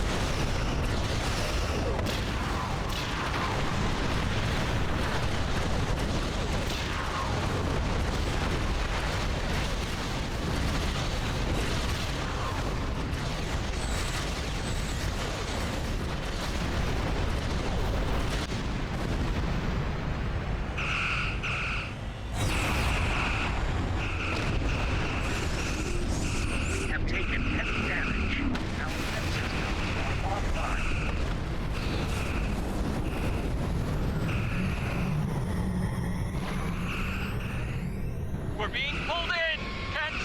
We're being pulled in! Kent!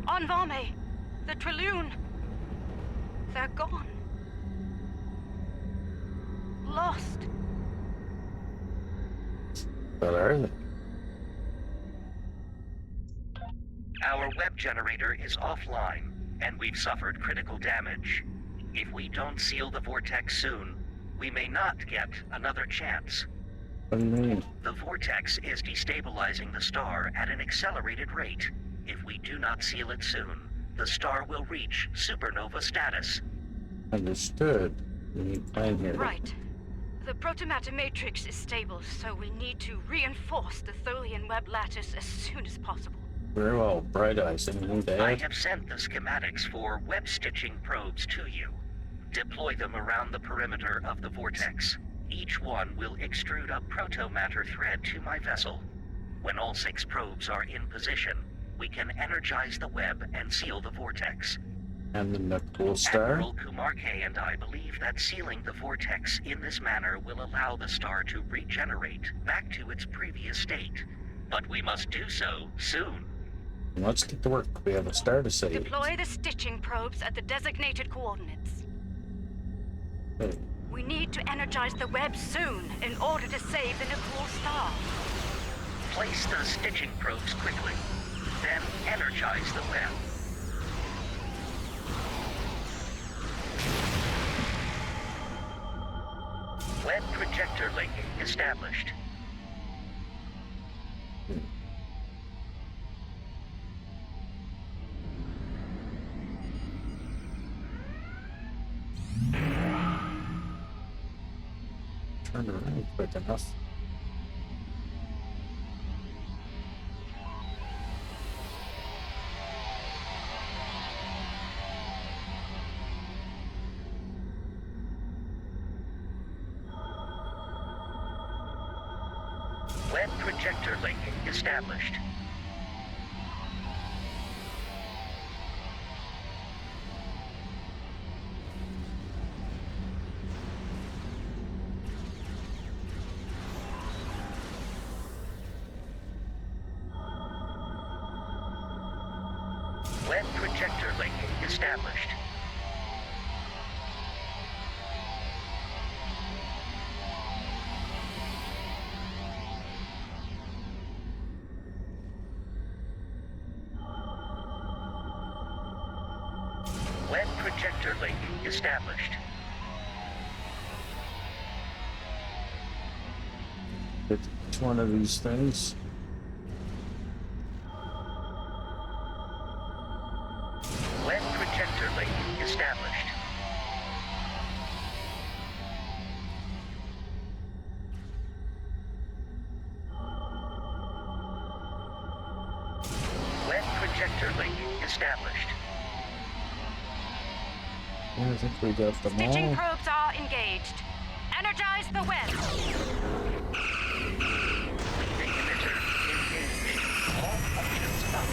On Vame, the Trillion. They're gone. Lost. What are they? Our web generator is offline, and we've suffered critical damage. If we don't seal the vortex soon, we may not get another chance. What do you mean? The vortex is destabilizing the star at an accelerated rate. If we do not seal it soon, the star will reach supernova status. Understood. We need plan here. Right. The protomatter matrix is stable, so we need to reinforce the Tholian web lattice as soon as possible. Very well. Bright Eyes. Anything to I add? have sent the schematics for web stitching probes to you. Deploy them around the perimeter of the vortex. Each one will extrude a protomatter thread to my vessel. When all 6 probes are in position, we can energize the web and seal the vortex. And then the cool star? Admiral Kumarke and I believe that sealing the vortex in this manner will allow the star to regenerate back to its previous state. But we must do so soon. Let's get to work. We have a star to save. Deploy the stitching probes at the designated coordinates. Hey, We need to energize the web soon in order to save the Nakul star. Place the stitching probes quickly, then energize the web. Web projector link established. turn around quick enough. Web projector link established. Web projector link established. Web projector link established. Hit each one of these things. Web projector link established. Web projector link established. Yeah, I think we got them Stitching all. probes are engaged. Energize the web. Leading emitter engaged. All functions up.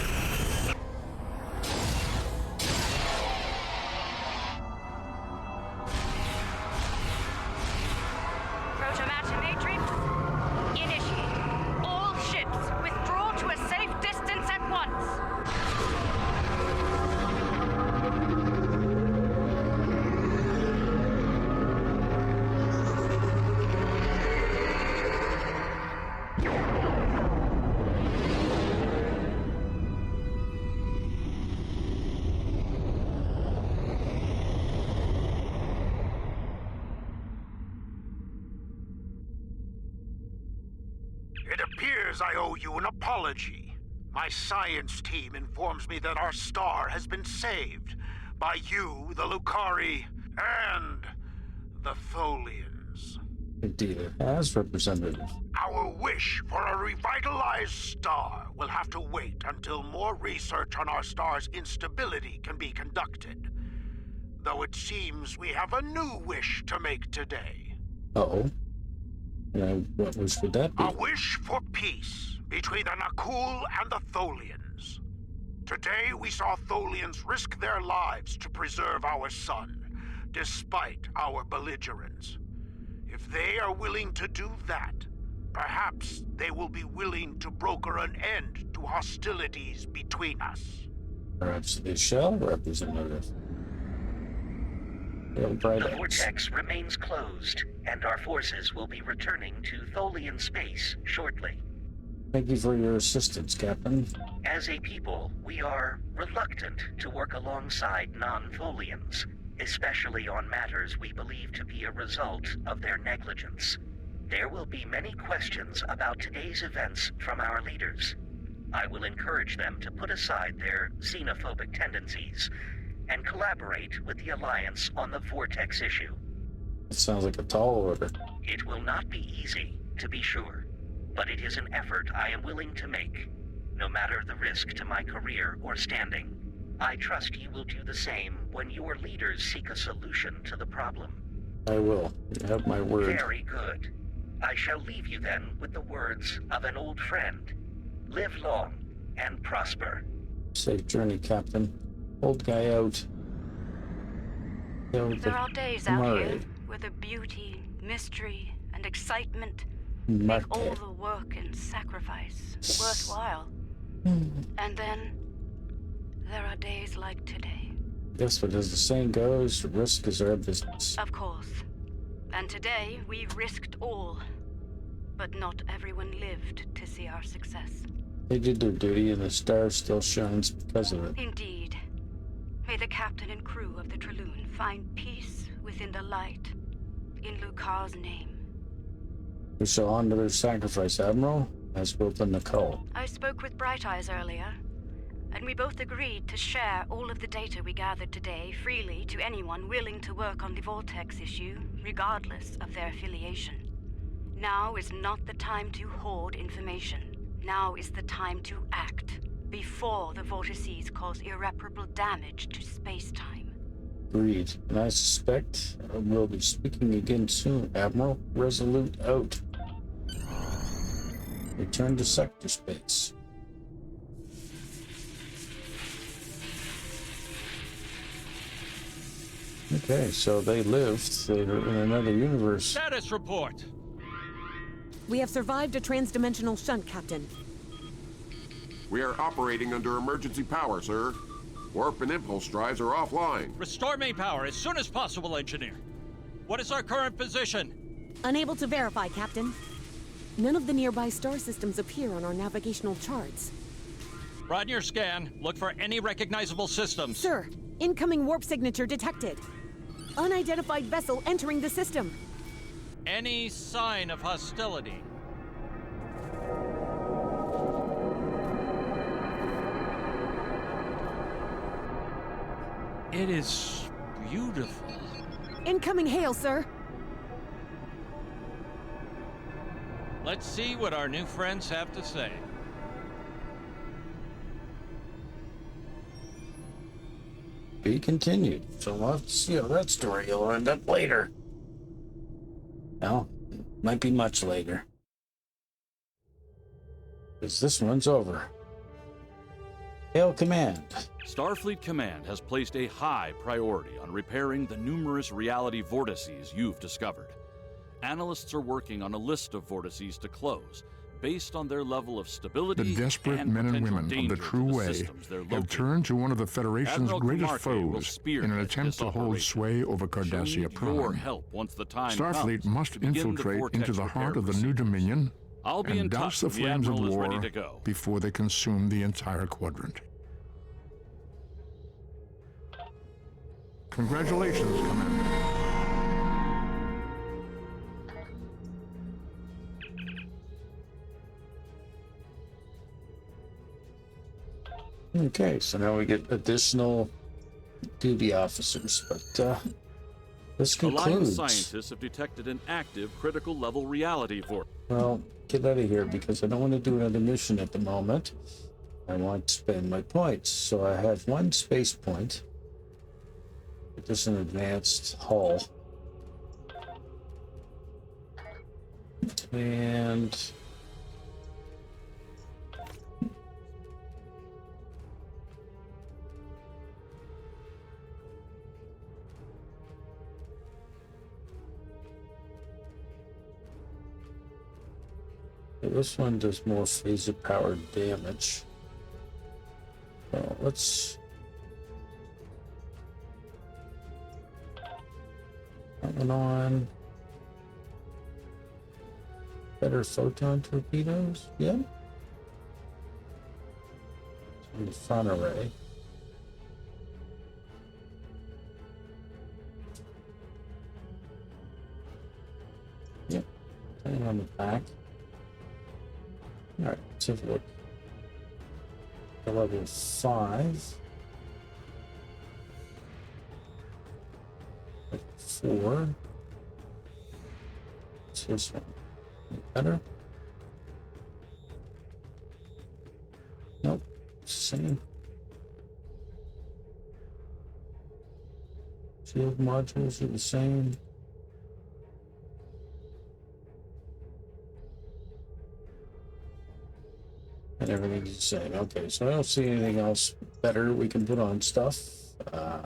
Protomatter matrix. Initiate. All ships withdraw to a safe distance at once. appears I owe you an apology. My science team informs me that our star has been saved by you, the Lucari, and the Tholians. Indeed, it has, Representative. Our wish for a revitalized star will have to wait until more research on our star's instability can be conducted. Though it seems we have a new wish to make today. Uh-oh. What wish would that be? A wish for peace between the Nakul and the Tholians. Today we saw Tholians risk their lives to preserve our sun, despite our belligerence. If they are willing to do that, perhaps they will be willing to broker an end to hostilities between us. Perhaps they shall, Representative. The vortex remains closed, and our forces will be returning to Tholian space shortly. Thank you for your assistance, Captain. As a people, we are reluctant to work alongside non-Tholians, especially on matters we believe to be a result of their negligence. There will be many questions about today's events from our leaders. I will encourage them to put aside their xenophobic tendencies and collaborate with the Alliance on the Vortex issue. It sounds like a tall order. It will not be easy, to be sure, but it is an effort I am willing to make, no matter the risk to my career or standing. I trust you will do the same when your leaders seek a solution to the problem. I will. You have my word. Very good. I shall leave you then with the words of an old friend. Live long and prosper. Safe journey, Captain. Old guy out. There are days out here where the beauty, mystery, and excitement make all the work and sacrifice worthwhile. And then there are days like today. Yes, but as the saying goes, risk is our business. Of course. And today we risked all. But not everyone lived to see our success. They did their duty and the star still shines because of it. Indeed. May the captain and crew of the Traloon find peace within the light. In Lucar's name. We shall honor their sacrifice, Admiral, as will the Nicole. I spoke with Bright Eyes earlier, and we both agreed to share all of the data we gathered today freely to anyone willing to work on the Vortex issue, regardless of their affiliation. Now is not the time to hoard information. Now is the time to act, before the vortices cause irreparable damage to space-time. Agreed. And I suspect we'll be speaking again soon, Admiral. Resolute out. Return to sector space. Okay, so they lived. They were in another universe. Status report! We have survived a transdimensional shunt, Captain. We are operating under emergency power, sir. Warp and impulse drives are offline. Restore main power as soon as possible, Engineer. What is our current position? Unable to verify, Captain. None of the nearby star systems appear on our navigational charts. Run your scan. Look for any recognizable systems. Sir, incoming warp signature detected. Unidentified vessel entering the system. Any sign of hostility? It is beautiful. Incoming hail, sir. Let's see what our new friends have to say. Be continued. So we'll have to see how that story will end up later. Well, might be much later. Because this one's over. Hail Command. Starfleet Command has placed a high priority on repairing the numerous reality vortices you've discovered. Analysts are working on a list of vortices to close, based on their level of stability. The desperate and men and potential women of danger the to true the way systems they're have located. turned to one of the Federation's Admiral greatest Kamarke will foes in spearhead an attempt this to hold operation. sway over She'll Cardassia need your Prime. help once the time Starfleet comes must to begin infiltrate vortex into the heart of the repair new procedures. Dominion I'll be in and touch douse the when the flames of Admiral is war ready to go. before they consume the entire quadrant. Congratulations, Commander. Okay, so now we get additional duty officers, but this Alliance concludes. scientists have detected an active critical level reality vortex. Well, get out of here because I don't want to do another mission at the moment. I want to spend my points. So I have one space point. It is an advanced hull. And this one does more phaser power damage. So let's that one on. Better photon torpedoes? Yeah. On the front array. Yep. Something on the back. Alright, let's have a look. The level 5. Level 4. What's this one? Better? Nope. Same. Shield modules are the same. And everything's the same. Okay, so I don't see anything else better we can put on stuff. Oh,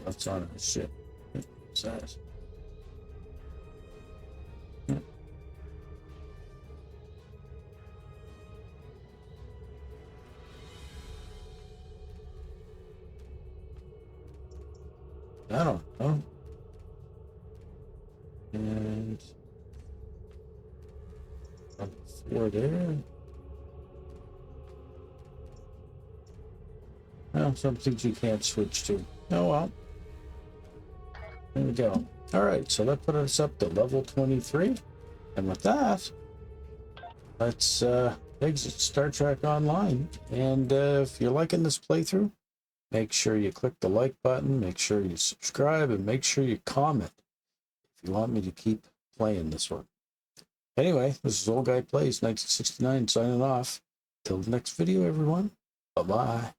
that's on our ship. What's that? I don't know. And level 4 there. Well, some things you can't switch to. Oh well. There we go. All right, so that put us up to level 23. And with that, let's exit Star Trek Online. And if you're liking this playthrough, make sure you click the like button, make sure you subscribe, and make sure you comment if you want me to keep playing this one. Anyway, this is Old Guy Plays 1969 signing off. Till the next video, everyone. Bye-bye.